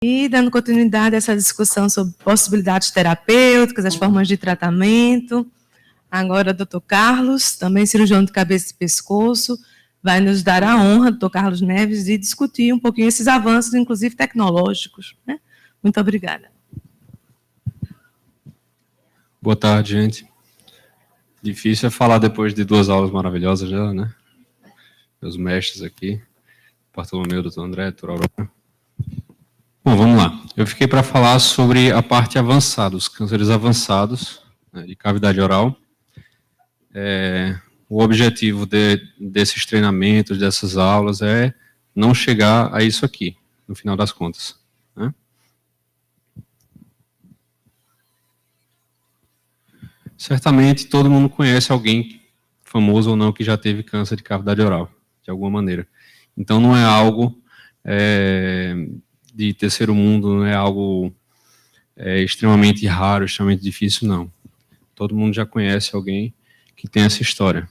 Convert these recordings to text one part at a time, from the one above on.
E dando continuidade a essa discussão sobre possibilidades terapêuticas, as formas de tratamento, agora o Dr. Carlos, também cirurgião de cabeça e pescoço, vai nos dar a honra, Dr. Carlos Neves, de discutir um pouquinho esses avanços, inclusive tecnológicos, né? Muito obrigada. Boa tarde, gente. Difícil é falar depois de 2 aulas maravilhosas já, né? Meus mestres aqui, Bartolomeu, Dr. André, Dr. Aurora. Bom, vamos lá. Eu fiquei para falar sobre a parte avançada, os cânceres avançados, né, de cavidade oral. O objetivo desses treinamentos, dessas aulas, é não chegar a isso aqui, no final das contas, né? Certamente todo mundo conhece alguém, famoso ou não, que já teve câncer de cavidade oral, de alguma maneira. Então não é algo de terceiro mundo, não é algo extremamente raro, extremamente difícil, não. Todo mundo já conhece alguém que tem essa história.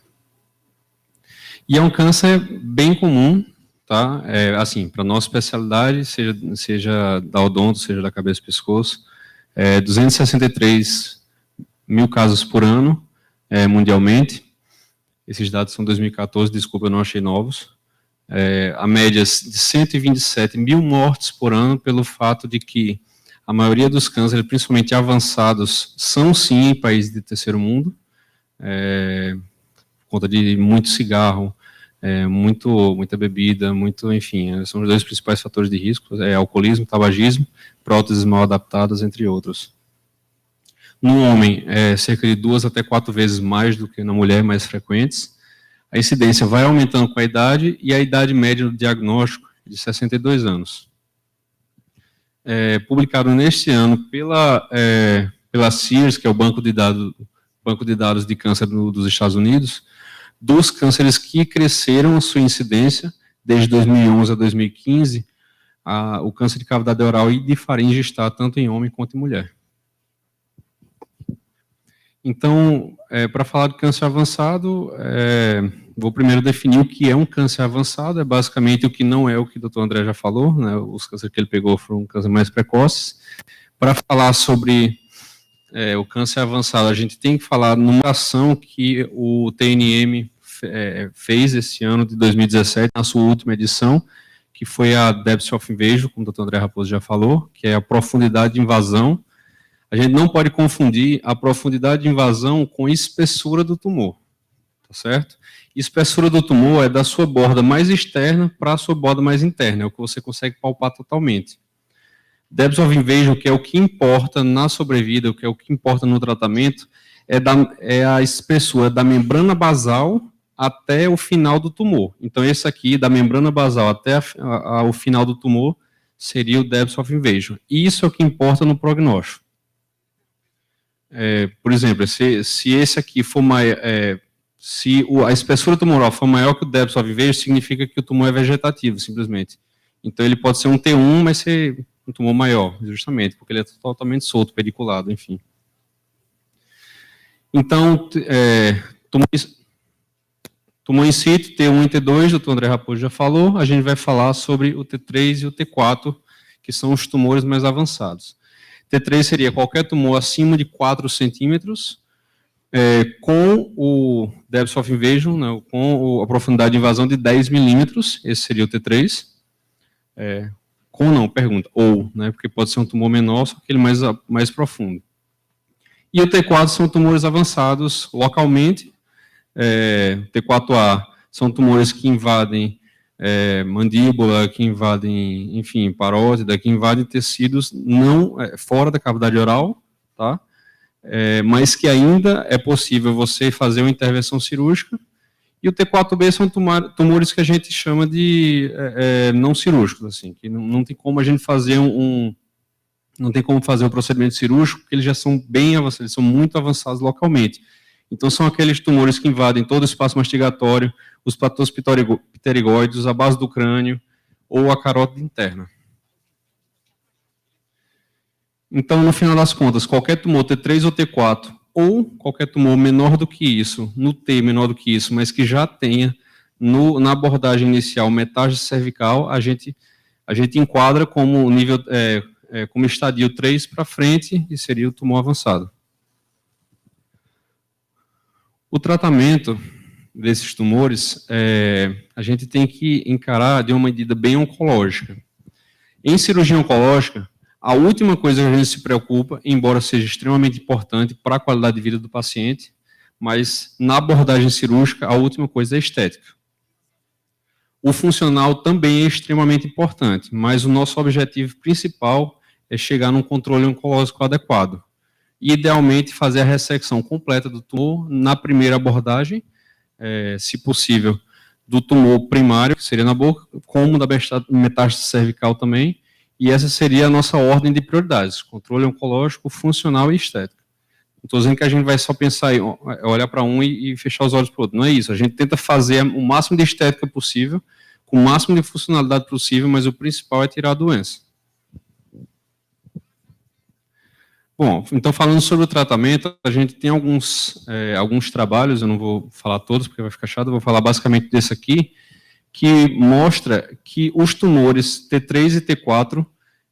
E é um câncer bem comum, tá? Assim, para nossa especialidade, seja da odonto, seja da cabeça e pescoço, 263 mil casos por ano, mundialmente. Esses dados são 2014, desculpa, eu não achei novos. A média de 127 mil mortes por ano, pelo fato de que a maioria dos cânceres, principalmente avançados, são sim em países de terceiro mundo, por conta de muito cigarro, muita bebida, enfim, são os 2 principais fatores de risco, alcoolismo, tabagismo, próteses mal adaptadas, entre outros. No homem, cerca de 2 até 4 vezes mais do que na mulher, mais frequentes. A incidência vai aumentando com a idade e a idade média do diagnóstico é de 62 anos. Publicado neste ano pela Sears, que é o banco de dados de câncer dos Estados Unidos, dos cânceres que cresceram a sua incidência desde 2011 a 2015, o câncer de cavidade oral e de faringe está tanto em homem quanto em mulher. Então, para falar de câncer avançado, vou primeiro definir o que é um câncer avançado, basicamente o que não é o que o Dr. André já falou, né, os cânceres que ele pegou foram cânceres mais precoces. Para falar sobre o câncer avançado, a gente tem que falar numa ação que o TNM fez esse ano de 2017, na sua última edição, que foi a Depth of Invasion, como o Dr. André Raposo já falou, que é a profundidade de invasão. A gente não pode confundir a profundidade de invasão com espessura do tumor, tá certo? Espessura do tumor é da sua borda mais externa para a sua borda mais interna, é o que você consegue palpar totalmente. Depth of Invasion, que é o que importa na sobrevida, que é o que importa no tratamento, é a espessura da membrana basal até o final do tumor. Então, esse aqui, da membrana basal até o final do tumor, seria o Depth of Invasion. E isso é o que importa no prognóstico. Por exemplo, se esse aqui for se a espessura tumoral for maior que o Depth of Invasion, significa que o tumor é vegetativo, simplesmente. Então, ele pode ser um T1, mas ser um tumor maior, justamente, porque ele é totalmente solto, pediculado, enfim. Então, tumor in situ, T1 e T2, o Dr. André Raposo já falou, a gente vai falar sobre o T3 e o T4, que são os tumores mais avançados. T3 seria qualquer tumor acima de 4 centímetros, com o Depth of Invasion, né, com a profundidade de invasão de 10 milímetros, esse seria o T3. Ou, né, porque pode ser um tumor menor, só que ele mais profundo. E o T4 são tumores avançados localmente. T4A são tumores que invadem mandíbula, que invadem, enfim, parótida, que invadem tecidos fora da cavidade oral, tá? Mas que ainda é possível você fazer uma intervenção cirúrgica. E o T4B são tumores que a gente chama de não cirúrgicos, assim, que não tem como a gente fazer não tem como fazer um procedimento cirúrgico, porque eles já são bem avançados, eles são muito avançados localmente. Então, são aqueles tumores que invadem todo o espaço mastigatório, os platôs pterigóides, a base do crânio ou a carótida interna. Então, no final das contas, qualquer tumor T3 ou T4, ou qualquer tumor menor do que isso, no T menor do que isso, mas que já tenha na abordagem inicial metástase cervical, a gente a gente enquadra como nível, como estadio 3 para frente, e seria o tumor avançado. O tratamento desses tumores, a gente tem que encarar de uma medida bem oncológica. Em cirurgia oncológica, a última coisa que a gente se preocupa, embora seja extremamente importante para a qualidade de vida do paciente, mas na abordagem cirúrgica, a última coisa é a estética. O funcional também é extremamente importante, mas o nosso objetivo principal é chegar num controle oncológico adequado. E, idealmente, fazer a ressecção completa do tumor na primeira abordagem, se possível, do tumor primário, que seria na boca, como da metástase cervical também, e essa seria a nossa ordem de prioridades, controle oncológico, funcional e estético. Não estou dizendo que a gente vai só pensar em olhar para um e fechar os olhos para o outro, não é isso, a gente tenta fazer o máximo de estética possível, com o máximo de funcionalidade possível, mas o principal é tirar a doença. Bom, então falando sobre o tratamento, a gente tem alguns trabalhos, eu não vou falar todos porque vai ficar chato, eu vou falar basicamente desse aqui, que mostra que os tumores T3 e T4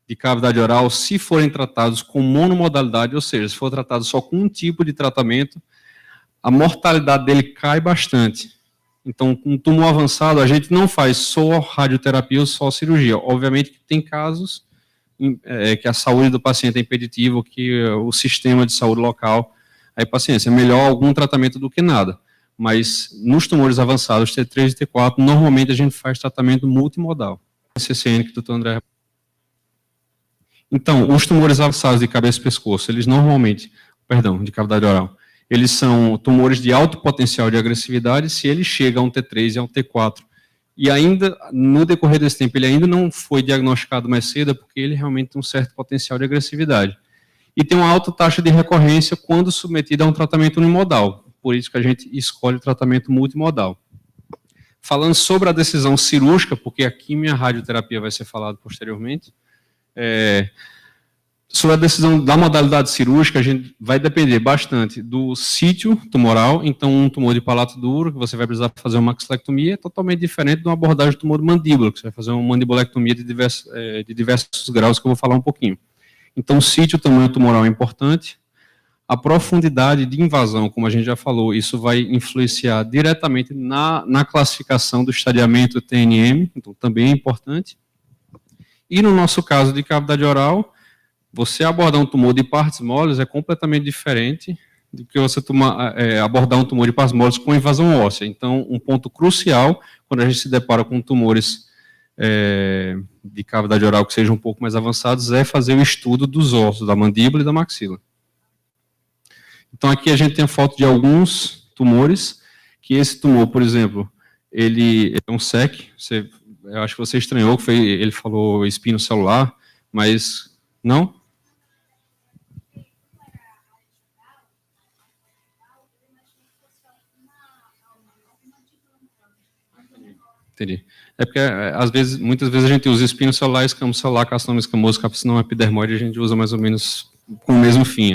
de cavidade oral, se forem tratados com monomodalidade, ou seja, se for tratado só com um tipo de tratamento, a mortalidade dele cai bastante. Então, com um tumor avançado, a gente não faz só radioterapia ou só cirurgia. Obviamente que tem casos que a saúde do paciente é impeditiva, que o sistema de saúde local, aí paciência, é melhor algum tratamento do que nada. Mas nos tumores avançados, T3 e T4, normalmente a gente faz tratamento multimodal. CCN que o doutor André... Então, os tumores avançados de cabeça e pescoço, eles normalmente, de cavidade oral, eles são tumores de alto potencial de agressividade, se ele chega a um T3 e a um T4. E ainda, no decorrer desse tempo, ele ainda não foi diagnosticado mais cedo, porque ele realmente tem um certo potencial de agressividade. E tem uma alta taxa de recorrência quando submetido a um tratamento unimodal. Por isso que a gente escolhe o tratamento multimodal. Falando sobre a decisão cirúrgica, porque a quimio e a radioterapia vai ser falado posteriormente, sobre a decisão da modalidade cirúrgica, a gente vai depender bastante do sítio tumoral. Então, um tumor de palato duro, que você vai precisar fazer uma maxilectomia, é totalmente diferente de uma abordagem de tumor de mandíbula, que você vai fazer uma mandibulectomia de diversos graus, que eu vou falar um pouquinho. Então, o sítio, o tamanho tumoral é importante. A profundidade de invasão, como a gente já falou, isso vai influenciar diretamente na classificação do estadiamento TNM, então também é importante. E no nosso caso de cavidade oral, você abordar um tumor de partes moles é completamente diferente do que você abordar um tumor de partes moles com invasão óssea. Então, um ponto crucial, quando a gente se depara com tumores de cavidade oral que sejam um pouco mais avançados, é fazer o estudo dos ossos, da mandíbula e da maxila. Então, aqui a gente tem a foto de alguns tumores, que esse tumor, por exemplo, ele é um SEC, eu acho que você estranhou, que ele falou espino celular, mas não? Entendi. É porque, muitas vezes a gente usa espino celular, escamo celular, carcinoma escamoso, carcinoma epidermoide, a gente usa mais ou menos com o mesmo fim.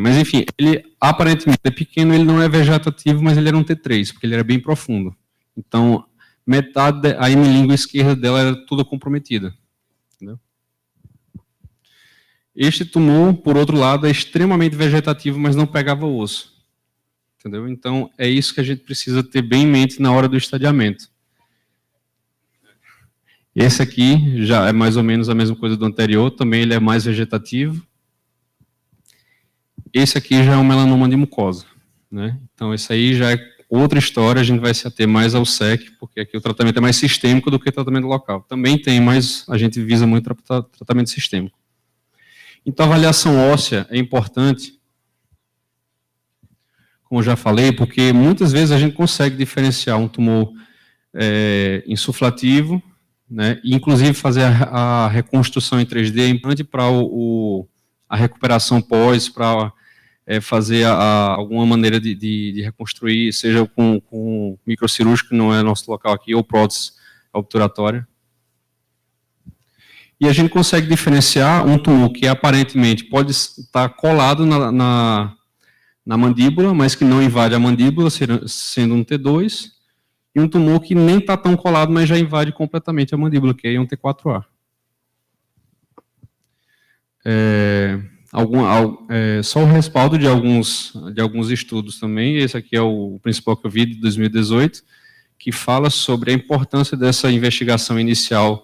Mas, enfim, ele aparentemente é pequeno, ele não é vegetativo, mas ele era um T3, porque ele era bem profundo. Então, metade da hemilíngua esquerda dela era toda comprometida. Entendeu? Este tumor, por outro lado, é extremamente vegetativo, mas não pegava osso. Entendeu? Então, é isso que a gente precisa ter bem em mente na hora do estadiamento. Esse aqui já é mais ou menos a mesma coisa do anterior, também ele é mais vegetativo. Esse aqui já é um melanoma de mucosa, né? Então, esse aí já é outra história, a gente vai se ater mais ao SEC, porque aqui o tratamento é mais sistêmico do que o tratamento local. Também tem, mas a gente visa muito tratamento sistêmico. Então, a avaliação óssea é importante, como eu já falei, porque muitas vezes a gente consegue diferenciar um tumor insuflativo, né, e inclusive fazer a reconstrução em 3D, implante para a recuperação pós, para fazer alguma maneira de reconstruir, seja com microcirúrgico, que não é nosso local aqui, ou prótese obturatória. E a gente consegue diferenciar um tumor que aparentemente pode estar colado na mandíbula, mas que não invade a mandíbula, sendo um T2, e um tumor que nem está tão colado, mas já invade completamente a mandíbula, que é um T4A. Só o respaldo de alguns estudos também, esse aqui é o principal que eu vi de 2018, que fala sobre a importância dessa investigação inicial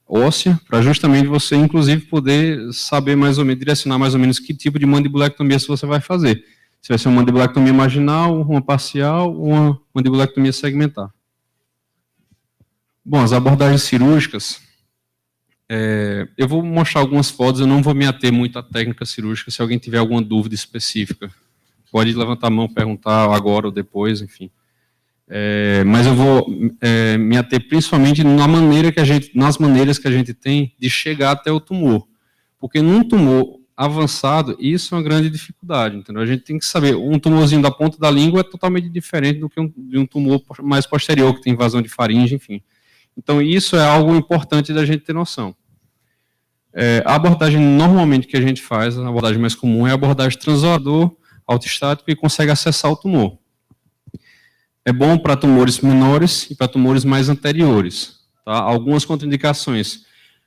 óssea, para justamente você, inclusive, poder saber mais ou menos, direcionar mais ou menos que tipo de mandibulectomia você vai fazer. Se vai ser uma mandibulectomia marginal, uma parcial ou uma mandibulectomia segmentar. Bom, as abordagens cirúrgicas, eu vou mostrar algumas fotos, eu não vou me ater muito à técnica cirúrgica, se alguém tiver alguma dúvida específica, pode levantar a mão, perguntar agora ou depois, enfim. Mas eu vou me ater principalmente nas maneiras que a gente tem de chegar até o tumor. Porque num tumor avançado, isso é uma grande dificuldade, entendeu? A gente tem que saber, um tumorzinho da ponta da língua é totalmente diferente do que de um tumor mais posterior, que tem invasão de faringe, enfim. Então, isso é algo importante da gente ter noção. A abordagem normalmente que a gente faz, a abordagem mais comum, é a abordagem transorador, autoestático, e consegue acessar o tumor. É bom para tumores menores e para tumores mais anteriores. Tá? Algumas contraindicações.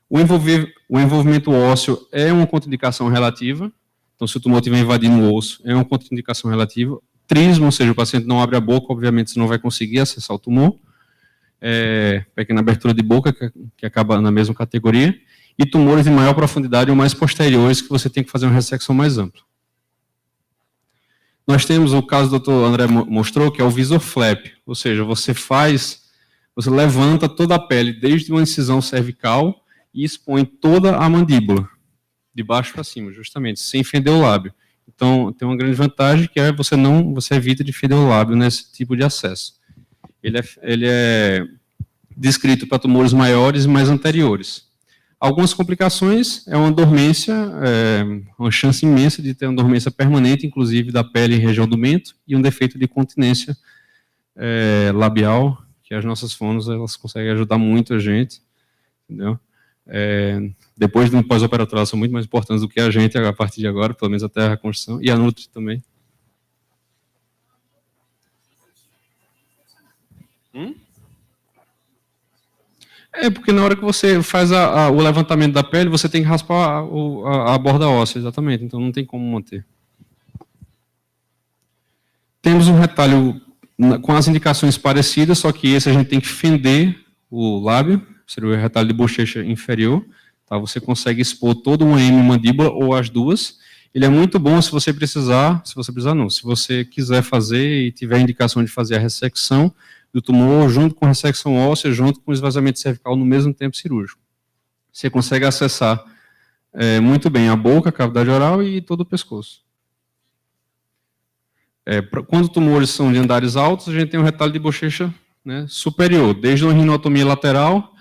O envolvimento ósseo é uma contraindicação relativa. Então, se o tumor estiver invadindo o osso, é uma contraindicação relativa. Trismo, ou seja, o paciente não abre a boca, obviamente você não vai conseguir acessar o tumor. Pequena abertura de boca, que acaba na mesma categoria. E tumores de maior profundidade ou mais posteriores, que você tem que fazer uma ressecção mais ampla. Nós temos o caso que o doutor André mostrou, que é o visor flap, ou seja, você levanta toda a pele, desde uma incisão cervical, e expõe toda a mandíbula, de baixo para cima, justamente, sem fender o lábio. Então, tem uma grande vantagem, que é você evita de fender o lábio nesse tipo de acesso. Ele é descrito para tumores maiores e mais anteriores. Algumas complicações é uma dormência, uma chance imensa de ter uma dormência permanente, inclusive da pele em região do mento, e um defeito de continência labial, que as nossas fonos elas conseguem ajudar muito a gente, entendeu? Depois do pós-operatório, são muito mais importantes do que a gente a partir de agora, pelo menos até a reconstrução, e a Nutri também. Porque na hora que você faz o levantamento da pele, você tem que raspar a borda óssea, exatamente, então não tem como manter. Temos um retalho com as indicações parecidas, só que esse a gente tem que fender o lábio, seria o retalho de bochecha inferior, tá? Você consegue expor todo um hemimandíbula ou as duas. Ele é muito bom se você quiser fazer e tiver indicação de fazer a ressecção do tumor junto com a ressecção óssea, junto com o esvaziamento cervical no mesmo tempo cirúrgico. Você consegue acessar muito bem a boca, a cavidade oral e todo o pescoço. Quando tumores são de andares altos, a gente tem um retalho de bochecha, né, superior, desde uma rinotomia lateral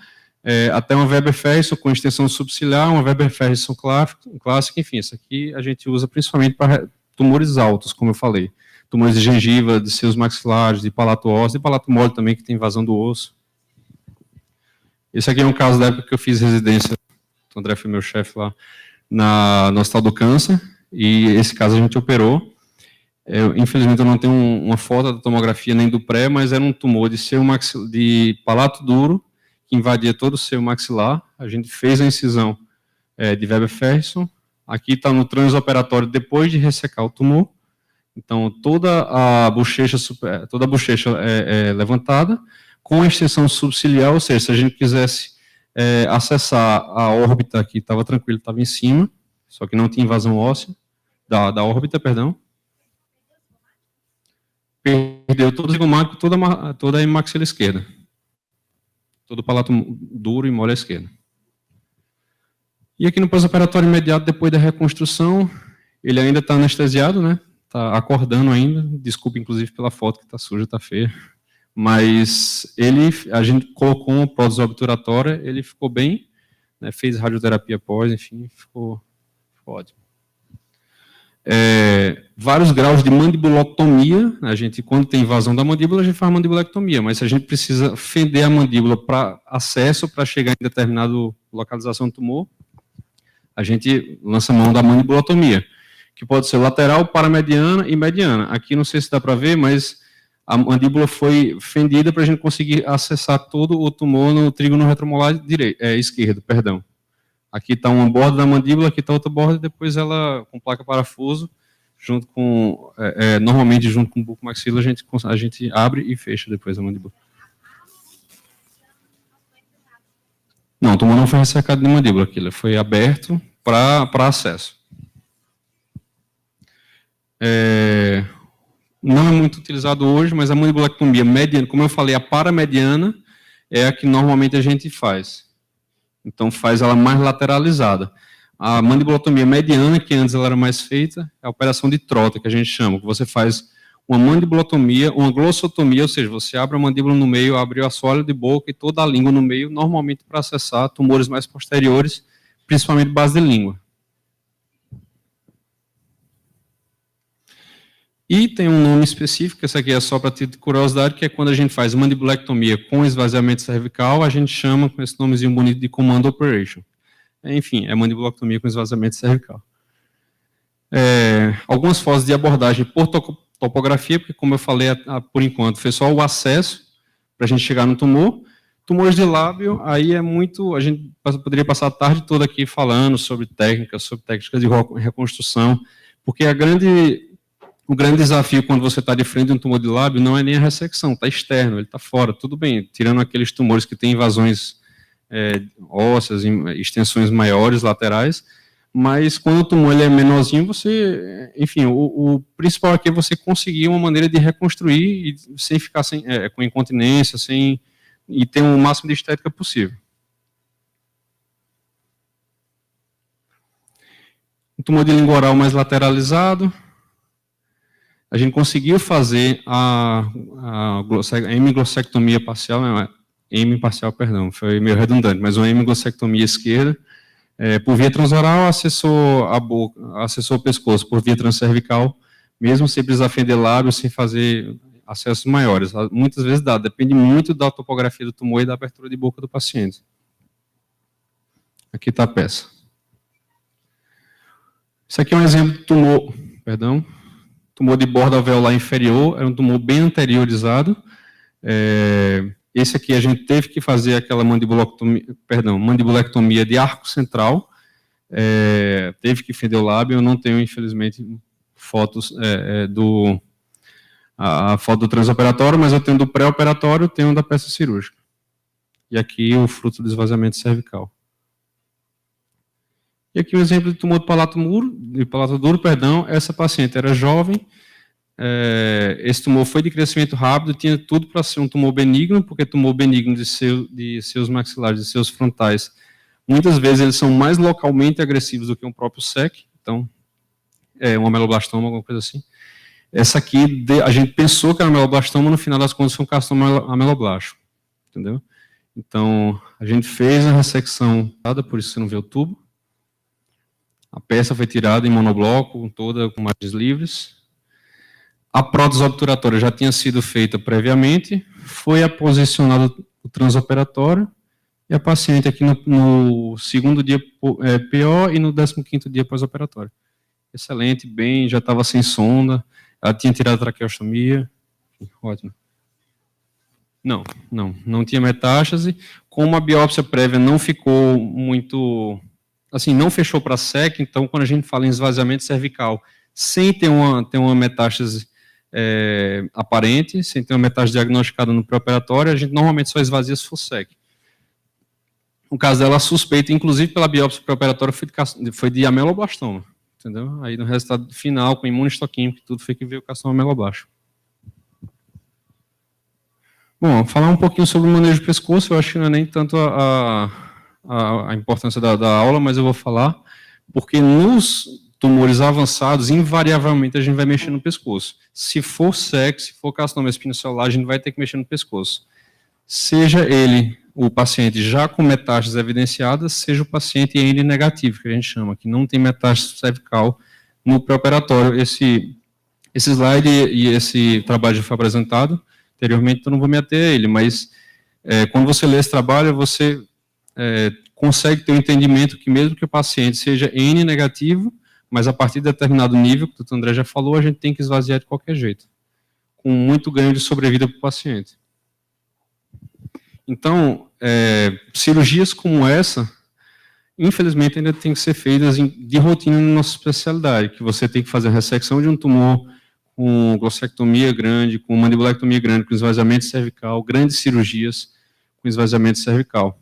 até uma Weber-Ferguson com extensão subciliar, uma Weber-Ferguson clássica, enfim, isso aqui a gente usa principalmente para tumores altos, como eu falei. Tumores de gengiva, de seios maxilares, de palato ósseo, de palato mole também, que tem invasão do osso. Esse aqui é um caso da época que eu fiz residência, o André foi meu chefe lá, no Hospital do Câncer, e esse caso a gente operou. Infelizmente eu não tenho uma foto da tomografia nem do pré, mas era um tumor de palato duro, que invadia todo o seio maxilar. A gente fez a incisão de Weber-Ferguson. Aqui está no transoperatório depois de ressecar o tumor. Então, toda a bochecha é levantada, com a extensão subciliar, ou seja, se a gente quisesse acessar a órbita aqui, estava tranquilo, estava em cima, só que não tinha invasão óssea, da órbita, perdão. Perdeu todo o zigomático, toda a hemaxila esquerda. Todo o palato duro e mole à esquerda. E aqui no pós-operatório imediato, depois da reconstrução, ele ainda está anestesiado, né? Está acordando ainda. Desculpa, inclusive, pela foto que está suja, está feia. Mas a gente colocou uma prótese obturatória, ele ficou bem, né? Fez radioterapia após, enfim, ficou ótimo. Vários graus de mandibulotomia. A gente, quando tem invasão da mandíbula, a gente faz mandibulectomia, mas se a gente precisa fender a mandíbula para acesso, para chegar em determinada localização do tumor, a gente lança mão da mandibulotomia, que pode ser lateral, paramediana e mediana. Aqui não sei se dá para ver, mas a mandíbula foi fendida para a gente conseguir acessar todo o tumor no trígono retromolar esquerdo, perdão. Aqui está uma borda da mandíbula, aqui está outra borda, e depois ela, com placa parafuso, junto com, normalmente junto com o bucomaxila, a gente abre e fecha depois a mandíbula. Não, o tumor não foi ressecado de mandíbula, aquilo foi aberto para acesso. Não é muito utilizado hoje, mas a mandibulectomia mediana, como eu falei, a paramediana é a que normalmente a gente faz. Então, faz ela mais lateralizada. A mandibulotomia mediana, que antes ela era mais feita, é a operação de trota, que a gente chama, que você faz uma mandibulotomia, uma glossotomia, ou seja, você abre a mandíbula no meio, abre o assoalho de boca e toda a língua no meio, normalmente para acessar tumores mais posteriores, principalmente base de língua. E tem um nome específico, esse aqui é só para ter curiosidade, que é quando a gente faz mandibulectomia com esvaziamento cervical, a gente chama com esse nomezinho bonito de command operation. Enfim, é mandibulectomia com esvaziamento cervical. Algumas formas de abordagem por topografia, porque como eu falei, por enquanto, foi só o acesso para a gente chegar no tumor. Tumores de lábio, aí é muito, a gente poderia passar a tarde toda aqui falando sobre técnicas de reconstrução, porque o grande desafio quando você está de frente a um tumor de lábio não é nem a ressecção, está externo, ele está fora, tudo bem, tirando aqueles tumores que têm invasões ósseas, extensões maiores, laterais, mas quando o tumor ele é menorzinho, você, enfim, o principal aqui é você conseguir uma maneira de reconstruir e sem ficar com incontinência, e ter o máximo de estética possível. Um tumor de língua oral mais lateralizado, a gente conseguiu fazer a hemiglossectomia parcial, hemiparcial, perdão, foi meio redundante, mas uma hemiglossectomia esquerda, por via transoral, acessou a boca, acessou o pescoço por via transcervical, mesmo sem precisar fender lábio, sem fazer acessos maiores. Muitas vezes dá, depende muito da topografia do tumor e da abertura de boca do paciente. Aqui está a peça. Isso aqui é um exemplo de tumor, tumor de borda alveolar inferior, é um tumor bem anteriorizado. Esse aqui a gente teve que fazer aquela mandibulectomia de arco central, teve que fender o lábio, eu não tenho, infelizmente, fotos a foto do transoperatório, mas eu tenho do pré-operatório, tenho da peça cirúrgica. E aqui o fruto do esvaziamento cervical. E aqui um exemplo de tumor de palato duro, essa paciente era jovem, esse tumor foi de crescimento rápido, tinha tudo para ser um tumor benigno, porque tumor benigno de seus maxilares, de seus frontais, muitas vezes eles são mais localmente agressivos do que um próprio SEC, então, um ameloblastoma, alguma coisa assim. Essa aqui, a gente pensou que era um ameloblastoma, no final das contas foi um carcinoma ameloblástico, entendeu? Então, a gente fez a ressecção, por isso você não vê o tubo. A peça foi tirada em monobloco, toda com margens livres. A prótese obturatória já tinha sido feita previamente, foi aposicionado o transoperatório, e a paciente aqui no segundo dia PO e no 15º dia pós-operatório. Excelente, bem, já estava sem sonda, ela tinha tirado a traqueostomia, ótimo. Não tinha metástase, como a biópsia prévia não ficou muito, assim, não fechou para SEC, então quando a gente fala em esvaziamento cervical, sem ter uma metástase aparente, sem ter uma metástase diagnosticada no pré-operatório, a gente normalmente só esvazia se for SEC. No caso dela, a suspeita, inclusive pela biópsia pré-operatória, foi de ameloblastoma, entendeu? Aí no resultado final, com imunistoquímica e tudo, foi que veio o carcinoma ameloblástico. Bom, falar um pouquinho sobre o manejo do pescoço, eu acho que não é nem tanto a importância da aula, mas eu vou falar, porque nos tumores avançados, invariavelmente a gente vai mexer no pescoço. Se for SEC, se for carcinoma espinocelular, a gente vai ter que mexer no pescoço. Seja ele, o paciente já com metástases evidenciadas, seja o paciente N negativo, que a gente chama, que não tem metástase cervical no pré-operatório. Esse slide e esse trabalho já foi apresentado anteriormente, então não vou me ater a ele, mas quando você lê esse trabalho, você consegue ter um entendimento que mesmo que o paciente seja N negativo, mas a partir de determinado nível, que o Dr. André já falou, a gente tem que esvaziar de qualquer jeito. com muito ganho de sobrevida para o paciente. Então, cirurgias como essa, infelizmente, ainda tem que ser feitas de rotina na nossa especialidade, que você tem que fazer a ressecção de um tumor com glossectomia grande, com mandibulectomia grande, com esvaziamento cervical, grandes cirurgias com esvaziamento cervical.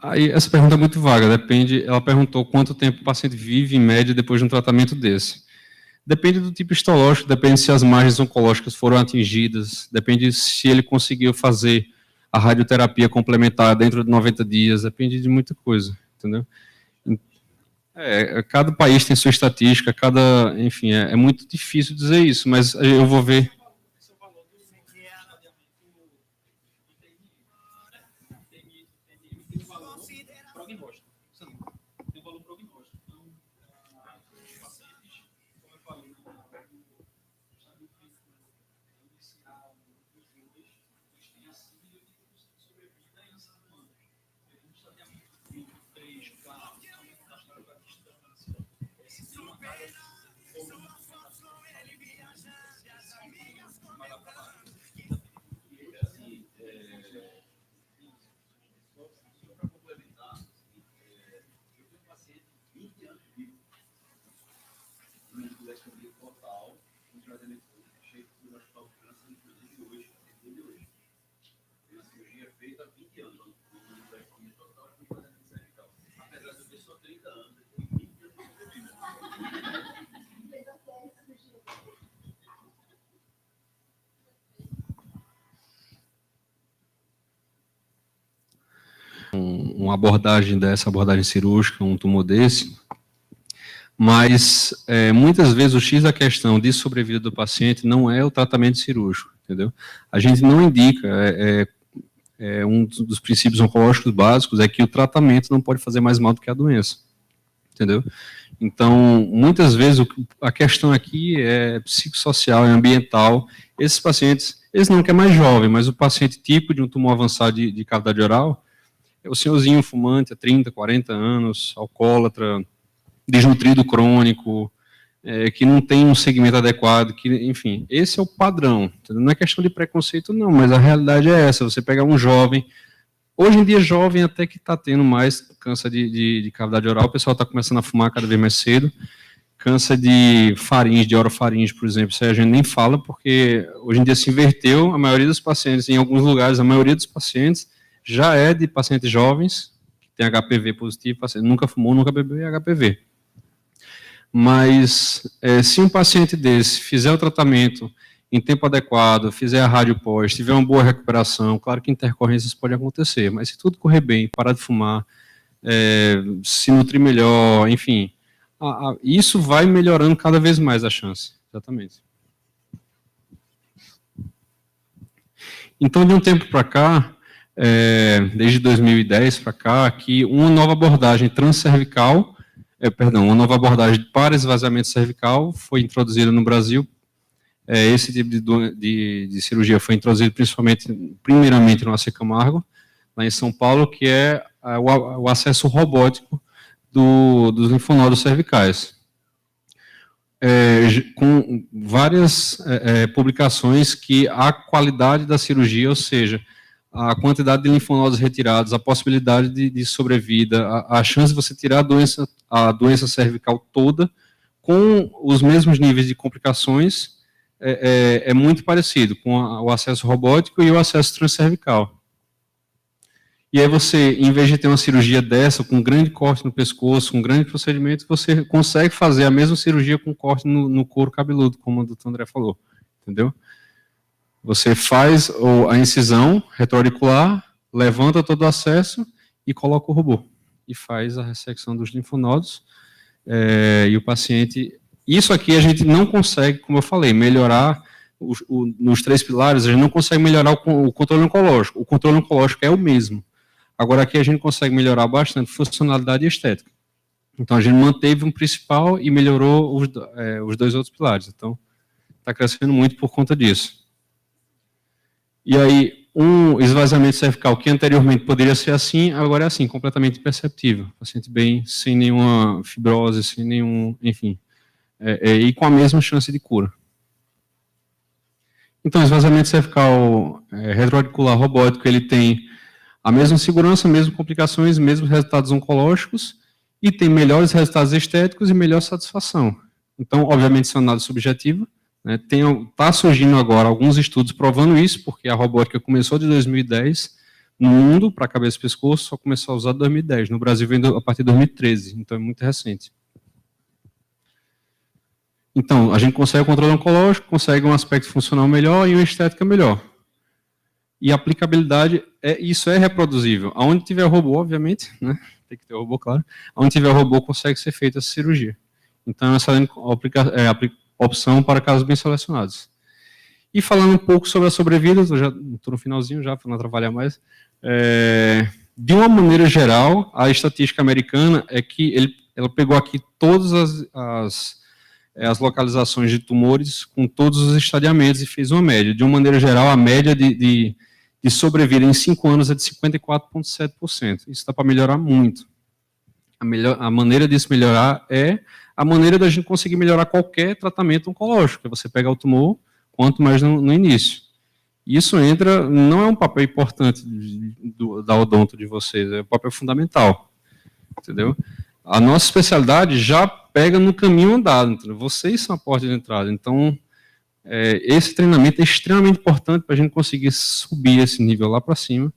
Aí, essa pergunta é muito vaga, depende, ela perguntou quanto tempo o paciente vive, em média, depois de um tratamento desse. Depende do tipo histológico, depende se as margens oncológicas foram atingidas, depende se ele conseguiu fazer a radioterapia complementar dentro de 90 dias, depende de muita coisa, entendeu? Cada país tem sua estatística, enfim, é muito difícil dizer isso, mas eu vou ver. Uma abordagem cirúrgica, um tumor desse, mas muitas vezes o X da questão de sobrevida do paciente não é o tratamento cirúrgico, entendeu? A gente não indica, um dos princípios oncológicos básicos é que o tratamento não pode fazer mais mal do que a doença, entendeu? Então, muitas vezes a questão aqui é psicossocial, é ambiental. Esses pacientes, eles não querem mais jovem, mas o paciente tipo de um tumor avançado de cavidade oral, é o senhorzinho fumante há 30, 40 anos, alcoólatra, desnutrido crônico, que não tem um segmento adequado, enfim, esse é o padrão. Não é questão de preconceito, não, mas a realidade é essa. Você pega um jovem, hoje em dia jovem até que está tendo mais câncer de cavidade oral, o pessoal está começando a fumar cada vez mais cedo, câncer de faringe, de orofaringe, por exemplo, isso aí a gente nem fala, porque hoje em dia se inverteu, a maioria dos pacientes, em alguns lugares, a maioria dos pacientes já é de pacientes jovens, que tem HPV positivo, paciente nunca fumou, nunca bebeu HPV. Mas, se um paciente desse fizer o tratamento em tempo adequado, fizer a rádio pós, tiver uma boa recuperação, claro que intercorrências podem acontecer, mas se tudo correr bem, parar de fumar, se nutrir melhor, enfim, isso vai melhorando cada vez mais a chance, exatamente. Então, de um tempo para cá, desde 2010 para cá, que uma nova abordagem transcervical, uma nova abordagem para esvaziamento cervical foi introduzida no Brasil. Esse tipo de cirurgia foi introduzido primeiramente no AC Camargo, lá em São Paulo, que é o acesso robótico dos linfonodos cervicais. Com várias publicações que a qualidade da cirurgia, ou seja, a quantidade de linfonodos retirados, a possibilidade de sobrevida, a chance de você tirar a doença cervical toda com os mesmos níveis de complicações é muito parecido com o acesso robótico e o acesso transcervical. E aí você, em vez de ter uma cirurgia dessa, com um grande corte no pescoço, com um grande procedimento, você consegue fazer a mesma cirurgia com corte no couro cabeludo, como o doutor André falou, entendeu? Você faz a incisão retroauricular, levanta todo o acesso e coloca o robô. E faz a ressecção dos linfonodos. E o paciente... Isso aqui a gente não consegue, como eu falei, melhorar nos 3 pilares, a gente não consegue melhorar o controle oncológico. O controle oncológico é o mesmo. Agora aqui a gente consegue melhorar bastante funcionalidade e estética. Então a gente manteve um principal e melhorou os 2 outros pilares. Então está crescendo muito por conta disso. E aí, um esvaziamento cervical que anteriormente poderia ser assim, agora é assim, completamente imperceptível. Paciente bem, sem nenhuma fibrose, sem nenhum, enfim, e com a mesma chance de cura. Então, esvaziamento cervical retroauricular robótico, ele tem a mesma segurança, mesmas complicações, mesmos resultados oncológicos, e tem melhores resultados estéticos e melhor satisfação. Então, obviamente, isso é uma análise subjetiva. Está surgindo agora alguns estudos provando isso, porque a robótica começou de 2010 no mundo, para cabeça e pescoço, só começou a usar em 2010. No Brasil, vem a partir de 2013, então é muito recente. Então, a gente consegue o controle oncológico, consegue um aspecto funcional melhor e uma estética melhor. E a aplicabilidade, isso é reproduzível. Aonde tiver robô, obviamente, né? Tem que ter robô, claro. Aonde tiver robô, consegue ser feita essa cirurgia. Então, é uma excelente opção para casos bem selecionados. E falando um pouco sobre a sobrevida, eu já estou no finalzinho já, para não atrapalhar mais. De uma maneira geral, a estatística americana é que ela pegou aqui todas as localizações de tumores com todos os estadiamentos e fez uma média. De uma maneira geral, a média de sobrevida em 5 anos é de 54,7%. Isso está para melhorar muito. A maneira disso melhorar é a maneira da gente conseguir melhorar qualquer tratamento oncológico, que você pega o tumor, quanto mais no início. Isso não é um papel importante da odonto de vocês, é um papel fundamental, entendeu? A nossa especialidade já pega no caminho andado, entendeu? Vocês são a porta de entrada, então esse treinamento é extremamente importante para a gente conseguir subir esse nível lá para cima.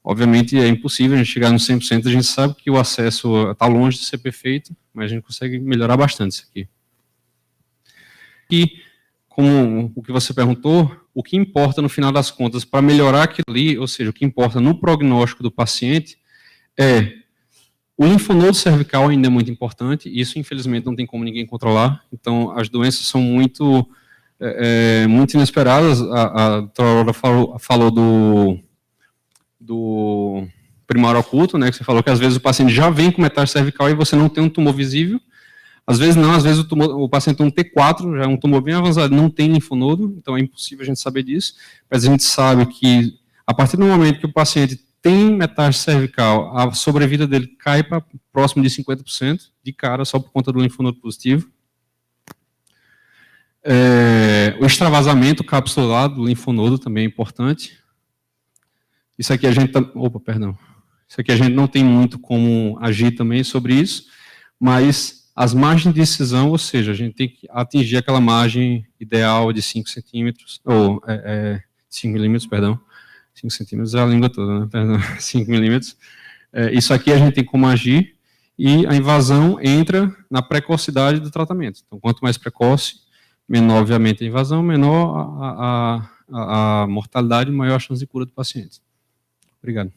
Obviamente é impossível a gente chegar no 100%, a gente sabe que o acesso está longe de ser perfeito, mas a gente consegue melhorar bastante isso aqui. E, como o que você perguntou, o que importa no final das contas para melhorar aquilo ali, ou seja, o que importa no prognóstico do paciente o linfonodo cervical ainda é muito importante, e isso infelizmente não tem como ninguém controlar, então as doenças são muito inesperadas. A doutora Aurora falou do primário oculto, né, que você falou que às vezes o paciente já vem com metástase cervical e você não tem um tumor visível, às vezes não, às vezes o paciente tem um T4, já é um tumor bem avançado, não tem linfonodo, então é impossível a gente saber disso, mas a gente sabe que a partir do momento que o paciente tem metástase cervical, a sobrevida dele cai para próximo de 50% de cara, só por conta do linfonodo positivo. O extravasamento capsular do linfonodo também é importante. Isso aqui a gente não tem muito como agir também sobre isso, mas as margens de excisão, ou seja, a gente tem que atingir aquela margem ideal de 5 centímetros, ou 5 milímetros, perdão. 5 centímetros é a língua toda, né? Perdão, 5 milímetros. Isso aqui a gente tem como agir, e a invasão entra na precocidade do tratamento. Então, quanto mais precoce, menor, obviamente, a invasão, menor a mortalidade, maior a chance de cura do paciente. Obrigado.